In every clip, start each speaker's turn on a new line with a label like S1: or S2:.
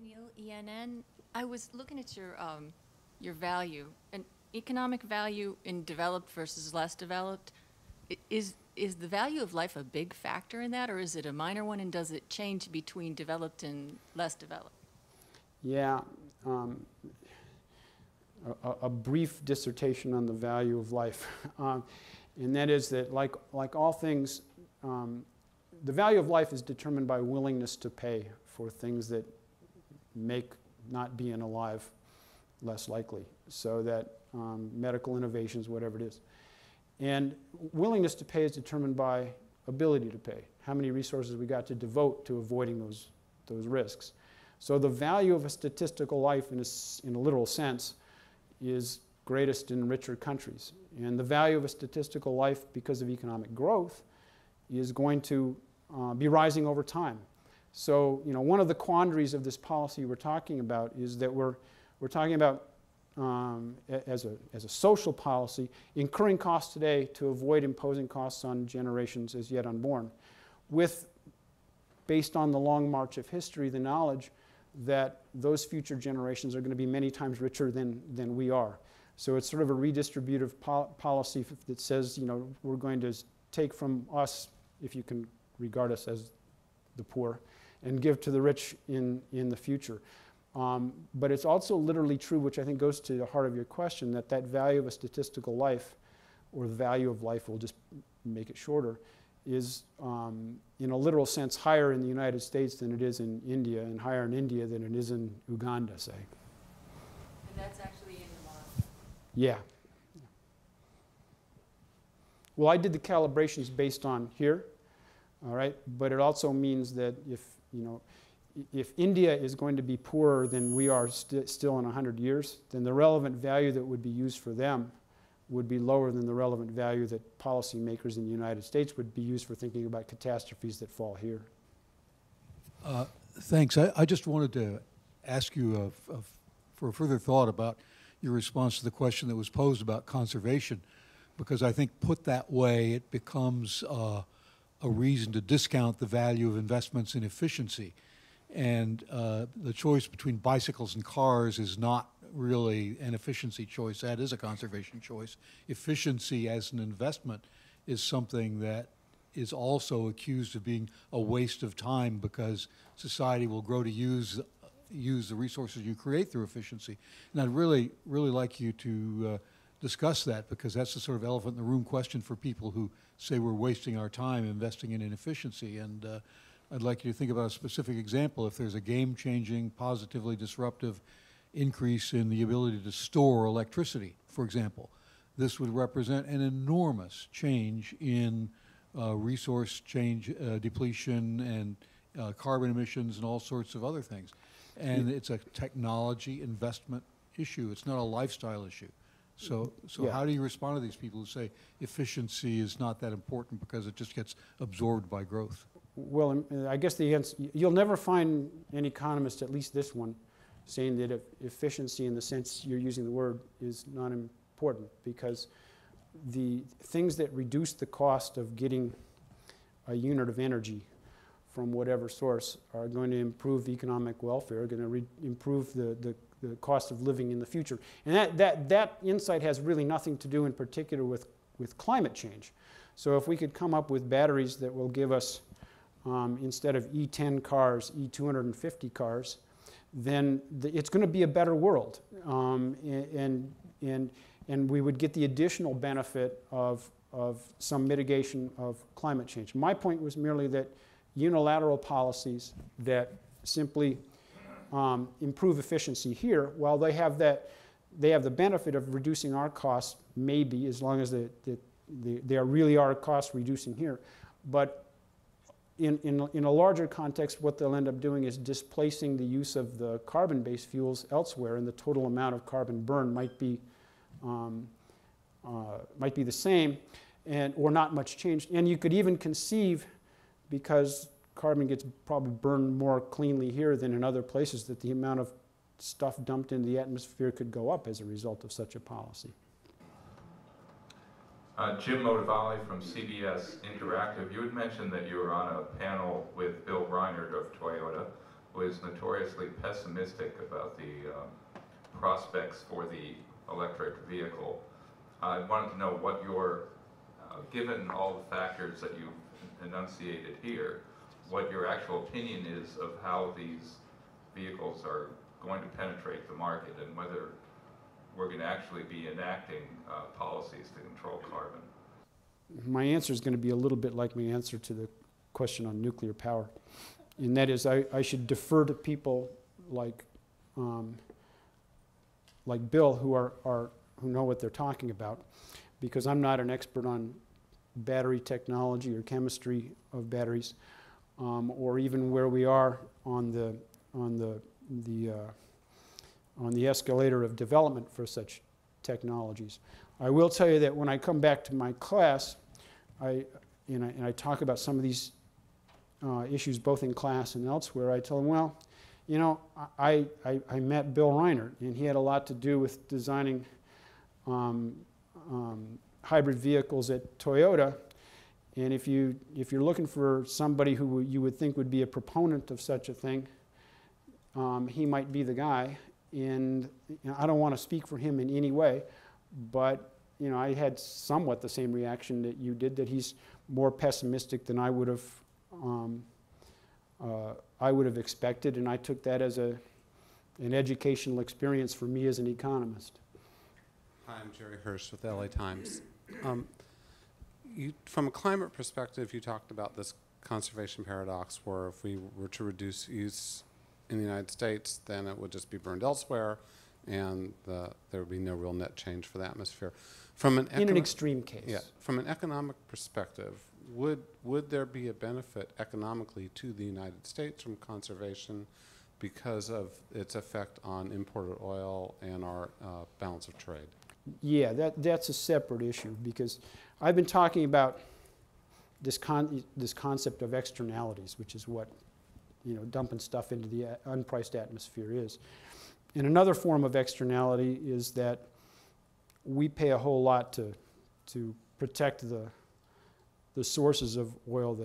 S1: Neil, ENN. I was looking at your value, and economic value in developed versus less developed. Is the value of life a big factor in that, or is it a minor one, and does it change between developed and less developed?
S2: Yeah, a brief dissertation on the value of life, and that is that, like all things, the value of life is determined by willingness to pay for things that make not being alive less likely. So that medical innovations, whatever it is. And willingness to pay is determined by ability to pay. How many resources we got to devote to avoiding those risks. So the value of a statistical life in a literal sense is greatest in richer countries. And the value of a statistical life because of economic growth is going to be rising over time. So, you know, one of the quandaries of this policy we're talking about is that we're talking about as a social policy, incurring costs today to avoid imposing costs on generations as yet unborn, with, based on the long march of history, the knowledge that those future generations are going to be many times richer than we are. So it's sort of a redistributive policy that says, you know, we're going to take from us, if you can regard us as the poor, and give to the rich in the future. But it's also literally true, which I think goes to the heart of your question, that value of a statistical life, or the value of life, we'll just make it shorter, is in a literal sense higher in the United States than it is in India, and higher in India than it is in Uganda, say.
S1: And that's actually in the model?
S2: Yeah. Well, I did the calibrations based on here, all right? But it also means that if India is going to be poorer than we are still in 100 years, then the relevant value that would be used for them would be lower than the relevant value that policymakers in the United States would be used for thinking about catastrophes that fall here.
S3: Thanks. I just wanted to ask you for a further thought about your response to the question that was posed about conservation, because I think put that way, it becomes a reason to discount the value of investments in efficiency. And the choice between bicycles and cars is not really an efficiency choice. That is a conservation choice. Efficiency as an investment is something that is also accused of being a waste of time, because society will grow to use the resources you create through efficiency. And I'd really like you to discuss that, because that's the sort of elephant in the room question for people who say we're wasting our time investing in inefficiency. And I'd like you to think about a specific example. If there's a game-changing, positively disruptive increase in the ability to store electricity, for example, this would represent an enormous change in resource depletion and carbon emissions and all sorts of other things. And it's a technology investment issue. It's not a lifestyle issue. So yeah. How do you respond to these people who say efficiency is not that important because it just gets absorbed by growth?
S2: Well, I guess the answer, you'll never find an economist, at least this one, saying that efficiency in the sense you're using the word is not important, because the things that reduce the cost of getting a unit of energy from whatever source are going to improve economic welfare, are going to improve the cost of living in the future. And that insight has really nothing to do in particular with climate change. So if we could come up with batteries that will give us, instead of E10 cars, E250 cars, then it's going to be a better world. And we would get the additional benefit of some mitigation of climate change. My point was merely that unilateral policies that simply improve efficiency here, while they have the benefit of reducing our costs, maybe, as long as they really are cost reducing here. But in a larger context, what they'll end up doing is displacing the use of the carbon-based fuels elsewhere, and the total amount of carbon burned might be the same, or not much changed. And you could even conceive, because carbon gets probably burned more cleanly here than in other places, that the amount of stuff dumped into the atmosphere could go up as a result of such a policy.
S4: Jim Motivali from CBS Interactive. You had mentioned that you were on a panel with Bill Reinert of Toyota. was notoriously pessimistic about the prospects for the electric vehicle. I wanted to know what your, given all the factors that you've enunciated here, what your actual opinion is of how these vehicles are going to penetrate the market and whether we're going to actually be enacting policies to control carbon.
S2: My answer is going to be a little bit like my answer to the question on nuclear power. And that is, I should defer to people like Bill who know what they're talking about, because I'm not an expert on battery technology or chemistry of batteries, or even where we are on the escalator of development for such technologies. I will tell you that when I come back to my class, and I talk about some of these issues both in class and elsewhere, I tell them, well, you know, I met Bill Reinert, and he had a lot to do with designing hybrid vehicles at Toyota. And if you're looking for somebody who you would think would be a proponent of such a thing, he might be the guy. And you know, I don't want to speak for him in any way, but you know, I had somewhat the same reaction that you did, that he's more pessimistic than I would have expected, and I took that as an educational experience for me as an economist.
S5: Hi, I'm Jerry Hirsch with LA Times. From a climate perspective, you talked about this conservation paradox where if we were to reduce use in the United States, then it would just be burned elsewhere, and there would be no real net change for the atmosphere. From an
S2: In an extreme case.
S5: Yeah, from an economic perspective, would there be a benefit economically to the United States from conservation because of its effect on imported oil and our balance of trade?
S2: Yeah, that's a separate issue, because I've been talking about this concept of externalities, which is what, you know, dumping stuff into the unpriced atmosphere is. And another form of externality is that we pay a whole lot to protect the sources of oil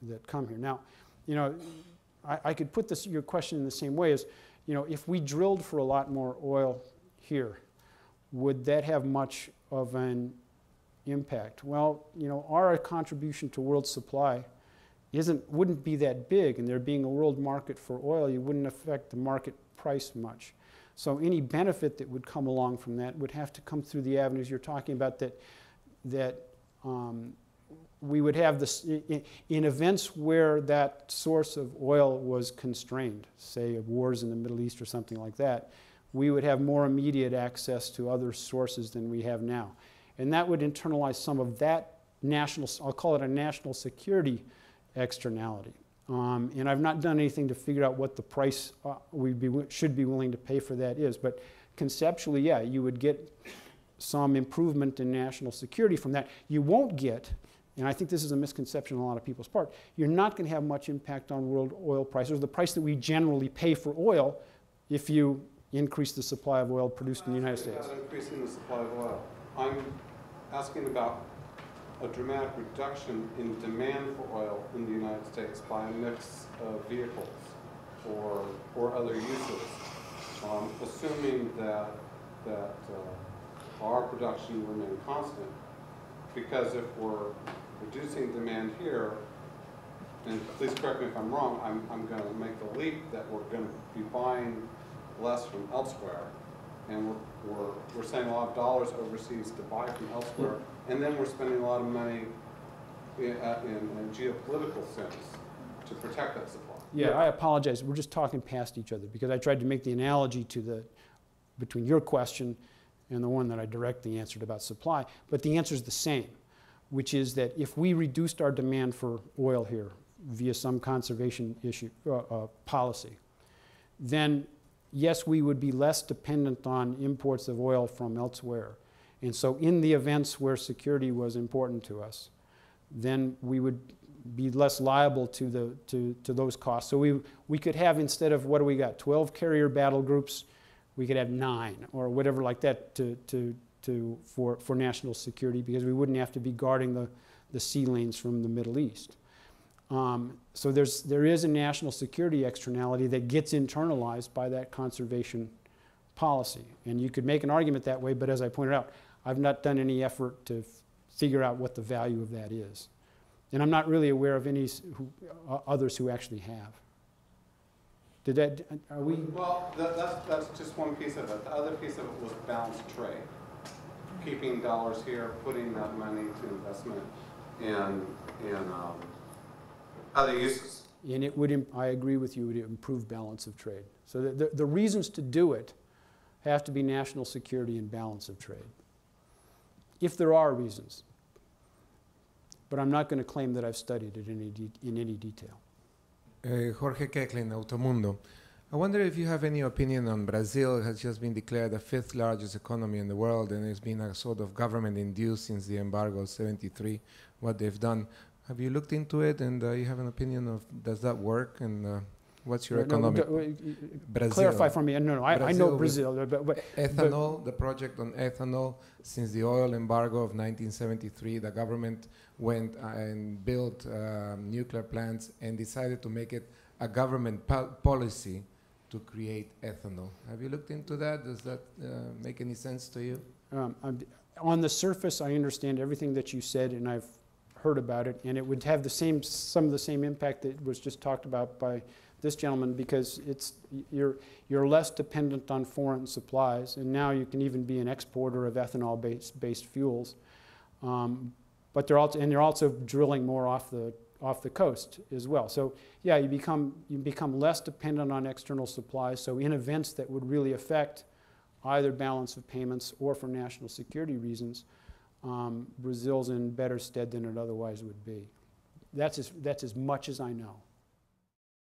S2: that come here. Now, you know, I could put your question in the same way as, you know, if we drilled for a lot more oil here, would that have much of an impact? Well, you know, our contribution to world supply wouldn't be that big, and there being a world market for oil, you wouldn't affect the market price much. So any benefit that would come along from that would have to come through the avenues you're talking about, that we would have this in events where that source of oil was constrained, say wars in the Middle East or something like that, we would have more immediate access to other sources than we have now. And that would internalize some of that I'll call it a national security externality. And I've not done anything to figure out what the price should be willing to pay for that is. But conceptually, yeah, you would get some improvement in national security from that. You won't get, and I think this is a misconception on a lot of people's part, you're not going to have much impact on world oil prices, the price that we generally pay for oil, if you increase the supply of oil produced in the United States.
S5: About increasing the supply of oil. I'm asking about a dramatic reduction in demand for oil in the United States by a mix of vehicles or other uses, assuming that our production remain constant. Because if we're reducing demand here, and please correct me if I'm wrong, I'm going to make the leap that we're going to be buying less from elsewhere, and we're sending a lot of dollars overseas to buy from elsewhere, and then we're spending a lot of money in a geopolitical sense to protect that supply.
S2: Yeah, I apologize. We're just talking past each other, because I tried to make the analogy between your question and the one that I directly answered about supply. But the answer is the same, which is that if we reduced our demand for oil here via some conservation policy, then yes, we would be less dependent on imports of oil from elsewhere. And so in the events where security was important to us, then we would be less liable to those costs. So we could have, instead of, what do we got, 12 carrier battle groups, we could have 9 or whatever like that for national security, because we wouldn't have to be guarding the sea lanes from the Middle East. So there is a national security externality that gets internalized by that conservation policy. And you could make an argument that way, but as I pointed out, I've not done any effort to figure out what the value of that is. And I'm not really aware of any others who actually have. Did that, are we?
S5: Well, that's just one piece of it. The other piece of it was balanced trade. Keeping dollars here, putting that money to investment in other uses.
S2: And it would, I agree with you, it would improve balance of trade. So the reasons to do it have to be national security and balance of trade. If there are reasons. But I'm not going to claim that I've studied it in any detail.
S6: Jorge Keklin, Automundo. I wonder if you have any opinion on Brazil. It has just been declared the 5th largest economy in the world, and it's been a sort of government-induced since the embargo of '73, what they've done. Have you looked into it, and you have an opinion of, does that work, and what's your economic? Brazil.
S2: Clarify for me. No, I know Brazil. But
S6: ethanol, the project on ethanol, since the oil embargo of 1973, the government went and built nuclear plants and decided to make it a government policy to create ethanol. Have you looked into that? Does that make any sense to you?
S2: On the surface, I understand everything that you said, and I've heard about it, and it would have some of the same impact that was just talked about by this gentleman, because you're less dependent on foreign supplies, and now you can even be an exporter of ethanol-based fuels. But they're also drilling more off the coast as well. So yeah, you become less dependent on external supplies. So in events that would really affect either balance of payments or for national security reasons, Brazil's in better stead than it otherwise would be. That's as much as I know.